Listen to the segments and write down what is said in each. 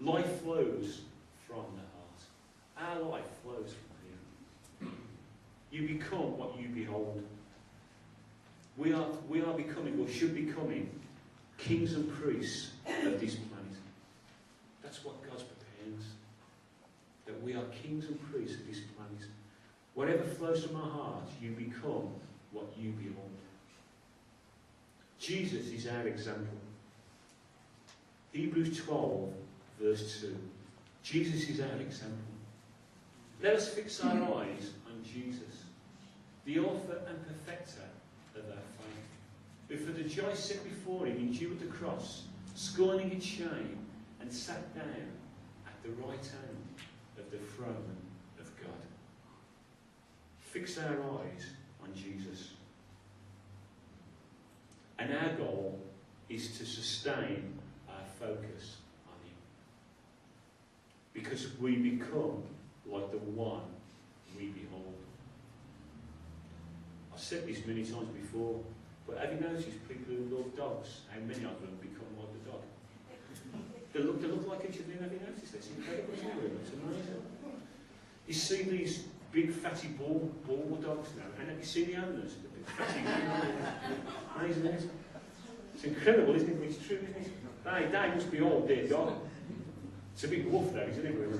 Life flows from the heart. Our life flows from here. You become what you behold. We are becoming, or should be becoming, kings and priests of this planet. That's what God's preparing us. That we are kings and priests of this planet. Whatever flows from our hearts, you become what you behold. Jesus is our example. Hebrews 12, verse 2. Jesus is our example. Let us fix our eyes on Jesus, the author and perfecter of our faith, who for the joy set before him endured the cross, scorning its shame, and sat down at the right hand of the throne of God. Fix our eyes on Jesus. And our goal is to sustain our focus on him. Because we become like the one we behold. I've said this many times before, but have you noticed people who love dogs, how many of them become like the dog? They look like each other, have you noticed this? It's incredible, isn't it? It's amazing. You see these big fatty bull dogs now, and have you seen the owners? The big fatty amazing, isn't it? It's incredible, isn't it? It's true, isn't it? They must be all dead dog. It's a big wolf though, isn't it, really?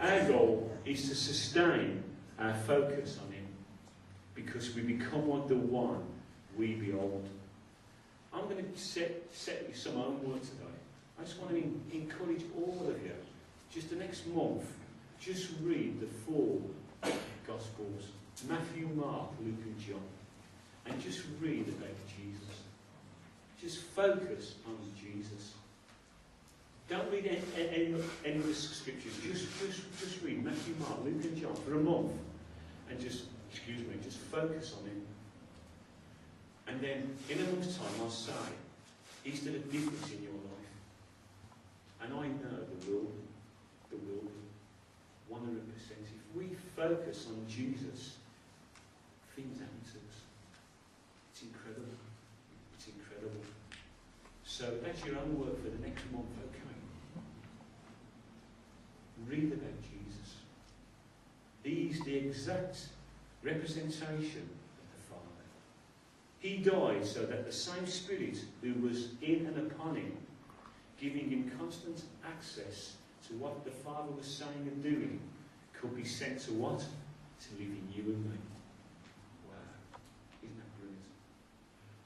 Our goal is to sustain our focus on him, because we become like the one we behold. I'm going to set you some homework today. I just want to encourage all of you, just the next month, just read the 4 Gospels, Matthew, Mark, Luke and John, and just read about Jesus. Just focus on Jesus. Don't read any of the scriptures. Just read Matthew, Mark, Luke and John for a month, and just focus on him. And then, in a month's time, I'll say, he's done a difference in your life. And I know there will be, 100%. If we focus on Jesus, things happen to us. It's incredible. It's incredible. So that's your own work for the next month, okay? Read about Jesus. He's the exact representation of the Father. He died so that the same Spirit who was in and upon him, giving him constant access to what the Father was saying and doing, could be sent to what? To live in you and me. Wow. Isn't that brilliant?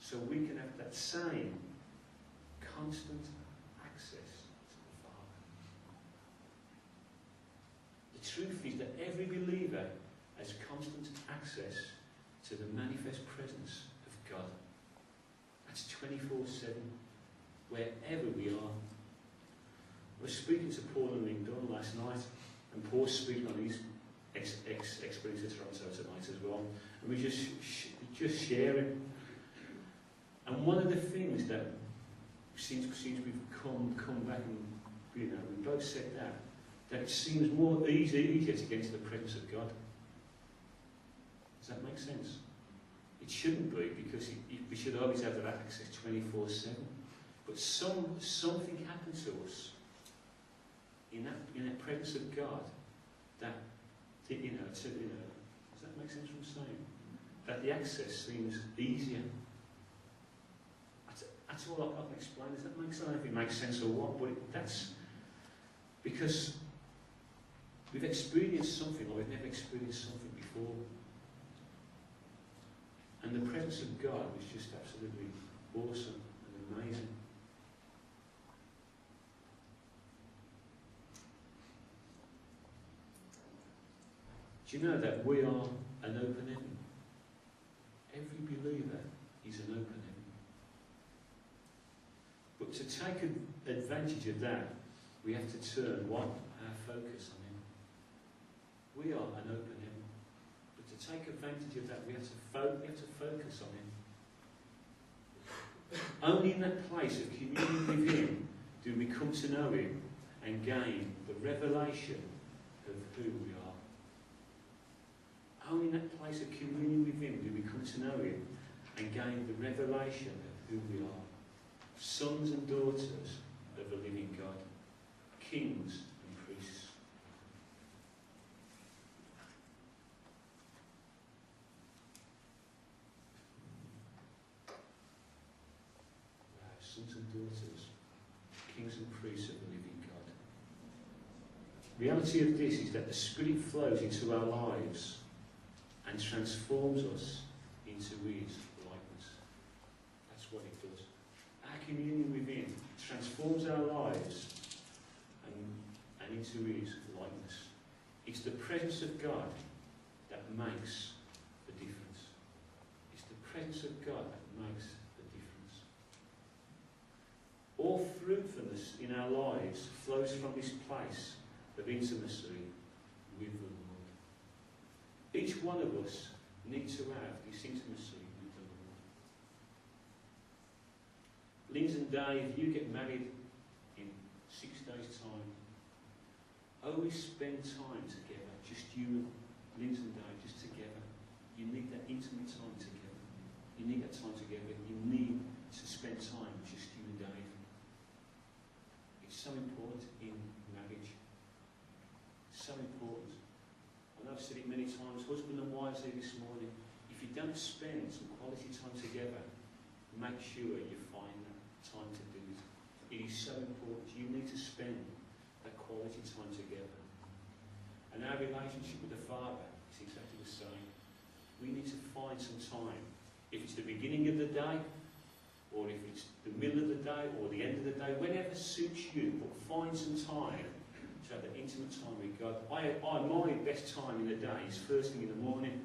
So we can have that same constant access to the Father. The truth is that every believer has constant access to the manifest presence of God. That's 24/7, wherever we are. I was speaking to Paul and Lyndon last night, and Paul's speaking on his experience at Toronto tonight as well, and we just sharing. And one of the things that since we've come back and we both said that it seems more easier to get into the presence of God. Does that make sense? It shouldn't be, because we should always have that access 24/7. But something happened to us in that presence of God that does that make sense what I'm saying? That the access seems easier. That's all I can explain. Does that make sense? I don't know if it makes sense or what, but that's because we've experienced something, or we've never experienced something before. And the presence of God was just absolutely awesome and amazing. Do you know that we are an open heaven? Every believer is an open heaven. But to take advantage of that, we have to turn our focus on him. We are an open heaven. But to take advantage of that, we have to focus on him. Only in that place of communion with him do we come to know him and gain the revelation of who we are. Only in that place of communion with him do we come to know him and gain the revelation of who we are. Sons and daughters of kings and priests. Sons and daughters, kings and priests of the living God. The reality of this is that the Spirit flows into our lives and transforms us into His likeness. That's what it does. Our communion with Him transforms our lives and into His likeness. It's the presence of God that makes the difference. It's the presence of God that makes the difference. All fruitfulness in our lives flows from this place of intimacy with the Lord. Each one of us needs to have this intimacy with the Lord. Linz and Dave, you get married in 6 days' time. Always spend time together, just you and Linz and Dave, just together. You need that intimate time together. You need that time together. You need to spend time just you and Dave. It's so important in marriage. So important. And I've said it many times, husband and wives here this morning, if you don't spend some quality time together, make sure you find that time to do it. It is so important. You need to spend that quality time together. And our relationship with the Father is exactly the same. We need to find some time. If it's the beginning of the day, or if it's the middle of the day, or the end of the day, whenever suits you, but find some time to have that intimate time with God. My best time in the day is first thing in the morning.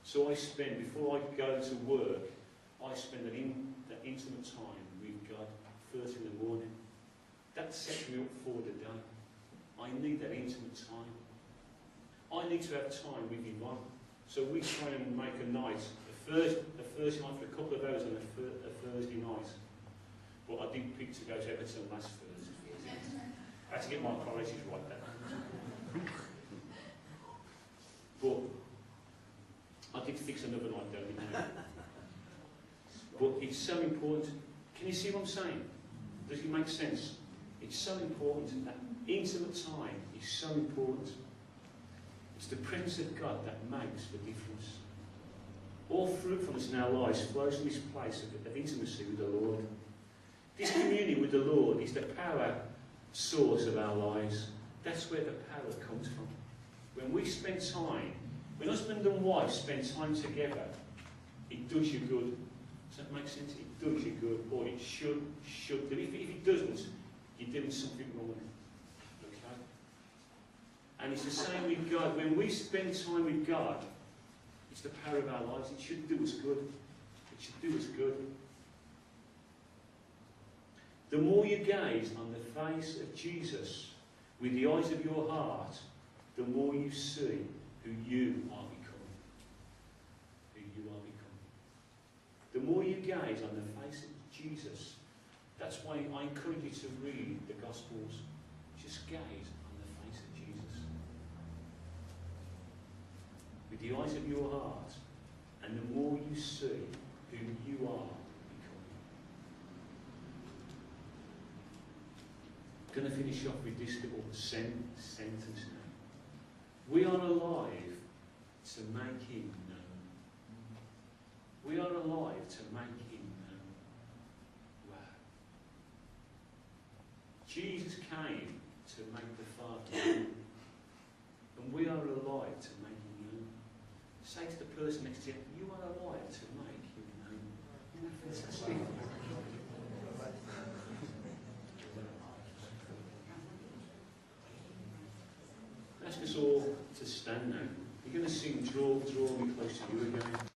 So I spend, before I go to work, I spend that intimate time with God first in the morning. That sets me up for the day. I need that intimate time. I need to have time with Yvonne. So we try and make a night, a Thursday night for a couple of hours on a Thursday night. But I did pick to go to Everton last Thursday. I had to get my priorities right there. But I did fix another night, don't you? But it's so important. Can you see what I'm saying? Does it make sense? It's so important. That intimate time is so important. It's the presence of God that makes the difference. All fruitfulness in our lives flows from this place of intimacy with the Lord. This communion with the Lord is the power source of our lives. That's where the power comes from. When we spend time, when husband and wife spend time together, it does you good. Does that make sense? It does you good, or it should do. If it doesn't, you're doing something wrong. Okay? And it's the same with God. When we spend time with God, it's the power of our lives. It should do us good. It should do us good. The more you gaze on the face of Jesus with the eyes of your heart, the more you see who you are becoming. Who you are becoming. The more you gaze on the face of Jesus, that's why I encourage you to read the Gospels. Just gaze on the face of Jesus. With the eyes of your heart, and the more you see who you are becoming. I'm going to finish off with this little sentence now. We are alive to make Him known. We are alive to make Him known. Wow. Jesus came to make the Father known. And we are alive to make Him known. Say to the person next to you, you are alive to make Him known. Fantastic. Ask us all to stand now. You're going to sing Draw Me Close to You again.